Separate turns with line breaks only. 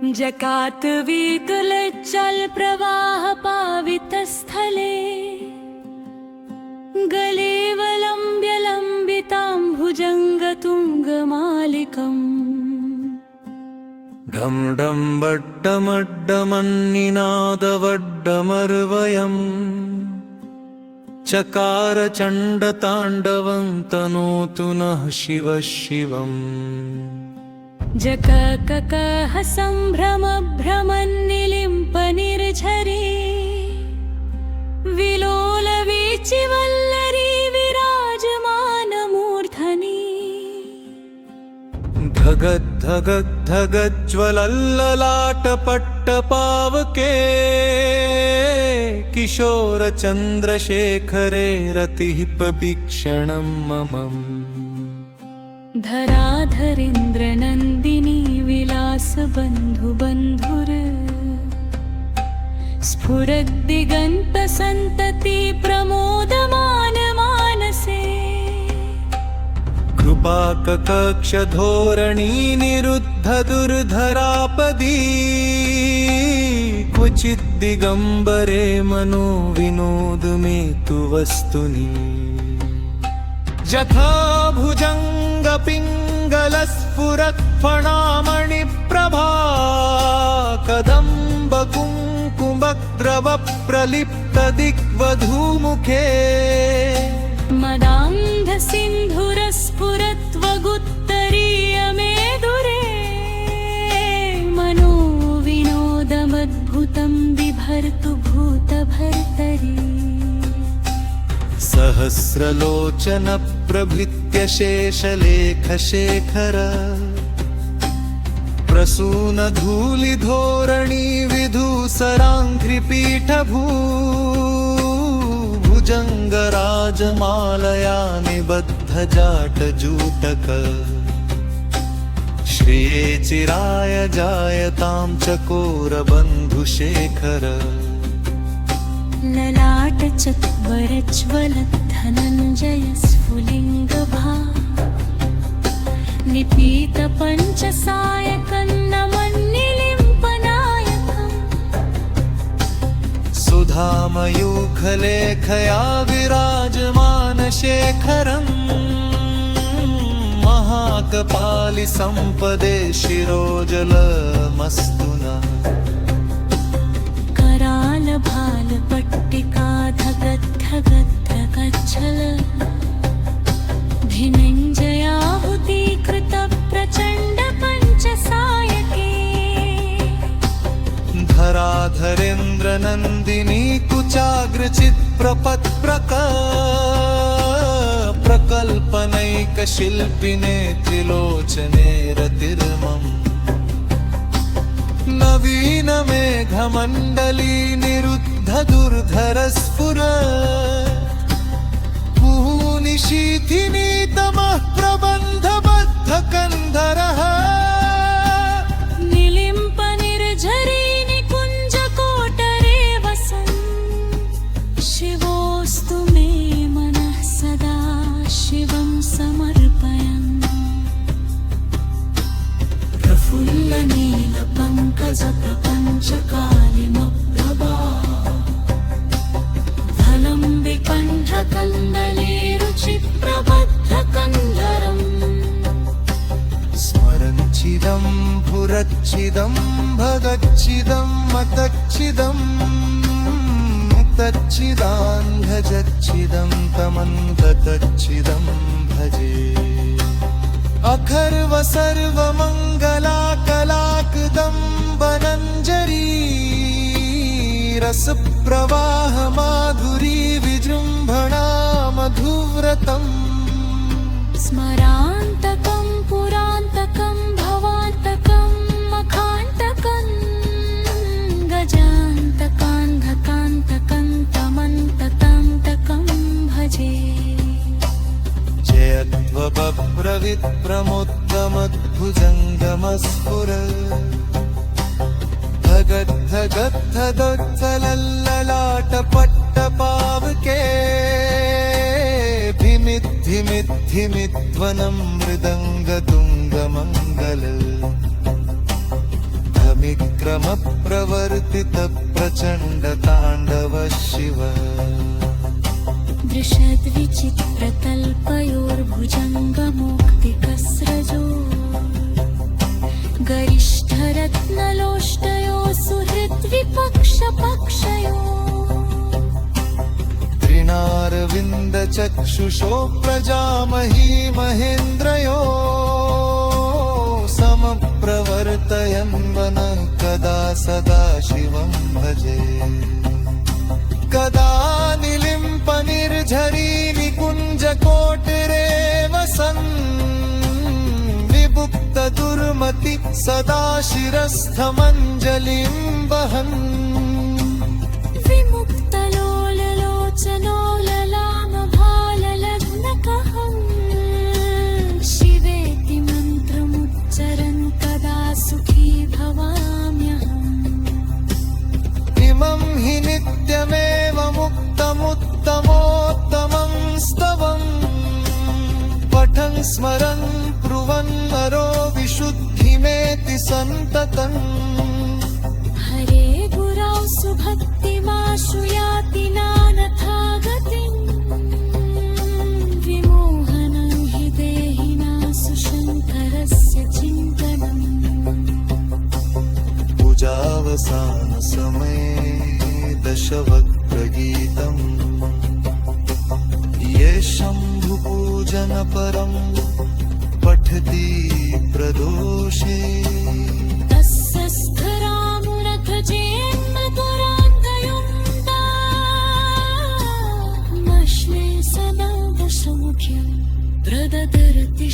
जकात वितुलज्जल प्रवाह पावितस्थले गलेवलम्ब्य लम्बिताम्भुजङ्गतुङ्गमालिकम्
ढं ढं वड्डमड्डमन्निनादवड्डमर्वयम् चकार चण्डताण्डवं तनोतु नः शिवः शिवम्
जकककः सम्भ्रमभ्रमन्निलिम्पनिर्झरी विलोलवीचिवल्लरी विराजमानमूर्धनि
धगद्धगद्धगज्ज्वलल्ललाटपट्टपावके किशोरचन्द्रशेखरे रतिः पवीक्षणं मम
धराधरेन्द्रनन्दिनी विलासबन्धुबन्धुर स्फुरद्दिगन्तसन्तति प्रमोदमानमानसे
कृपाककक्षधोरणी निरुद्धदुर्धरापदी क्वचिद्दिगम्बरे मनो विनोदमेतु वस्तुनि यथा भुजङ्गपिङ्गलस्फुरत्फणामणिप्रभा कदम्बकुङ्कुमद्रवप्रलिप्तदिग्वधूमुखे
मदान्धसिन्धुरस्फुरत्वगुत्तरीयमेदुरे मनो विनोदमद्भुतं बिभर्तु भूतभर्तरि
सहस्रलोचन प्रभृत्य शेषलेखशेखर प्रसूनधूलिधोरणी विधूसराङ्घ्रिपीठभू भुजङ्गराजमालया निबद्धजाटजूटक श्रिये चिराय जायतां चकोरबन्धुशेखर
ललाटचत्वरज्वलद्धनञ्जयस्फुलिङ्गभा निपीतपञ्चसायकन्नमन्निलिम्पनायकम्
सुधामयूखलेखया विराजमानशेखरम् महाकपालिसम्पदे शिरोजलमस्तु नः
करालभालपट्टिकाधगद्धगद्धगच्छल धिनञ्जयाहुतीकृतप्रचण्डपञ्चसायके
धराधरेन्द्रनन्दिनी कुचाग्रचित्प्रपत्प्रक प्रकल्पनैकशिल्पिने त्रिलोचने रतिर्मम् नवीनमेघमण्डली निरुद्धदुर्धरस्फुर पूनिशीथिनी तमः प्रबन्धबद्धकन्धरः
निलिम्पनिर्झरी निकुञ्जकोटरे वसन् शिवोऽस्तु मे मनः सदा शिवं समर्पयन् प्रफुल्लनीलपङ्कजप्रपञ्चकालिमप्रभा फलम्बिकण्ठकन्दले रुचिप्रबद्धकन्धरम्
स्मरञ्चिदं भुरच्चिदं भगच्चिदं मतच्चिदं मुक्तच्चिदान्धजच्चिदं तमन्ततच्चिदं भजे अखर्व सर्वमङ्गलाकलाकदम्बनञ्जरी रसप्रवाह माधुरी विजृम्भणा मधुव्रतम्
स्मरान्तकं पुरान्तकं भवान्तकं मखान्तकं गजान्तकान्धकान्तकं तमन्तकान्तकं भजे
जयत्वबभ्रविप्रमुद्गमद्भुजङ्गमस्फुर धगद्धगद्धगद्धलल्ललाटपट्टपावके धिमिद्धिमिद्धिमिध्वनं मृदङ्गतुङ्गमङ्गल विक्रमप्रवर्तित प्रचण्ड ताण्डव शिव
दृशद्विचित्रतल्पयोर्भुजङ्गमोक्तिकस्रजो गरिष्ठरत्नलोष्टयो सुहृद्विपक्षपक्षयो
त्रिनारविन्दचक्षुषो प्रजामही महेन्द्रयो समप्रवर्तयन् वनः कदा सदा शिवं भजे कदा निलिम्पनिर्झरी निकुञ्जकोटिरे वसन् विभुक्तदुर्मति सदा शिरस्थमञ्जलिं वहन्
विमुक्तलोललोचनो ललामभाललग्नकहं शिवेति मन्त्रमुच्चरन् कदा सुखी भवाम्यहम्
इमं हि नित्यमेव मुक्तमुत्तमोत्तमं स्तवम् पठन् स्मरन् ब्रुवन् नरो विशुद्धिमेति सन्ततम्
हरे गुरौ सुभक्तिमाशु याति नानथा गतिम् विमोहनं हि देहिनासु शङ्करस्य चिन्तनम्
पूजावसानसमये दशवक्त्रगीतम् ये शम्भुपूजनपरं पठति प्रदोषे
तस्य स्थरामुरथ जेन्मदुरान्तयुक्ता मश्ले सदा दशमुख्यं प्रददर्ति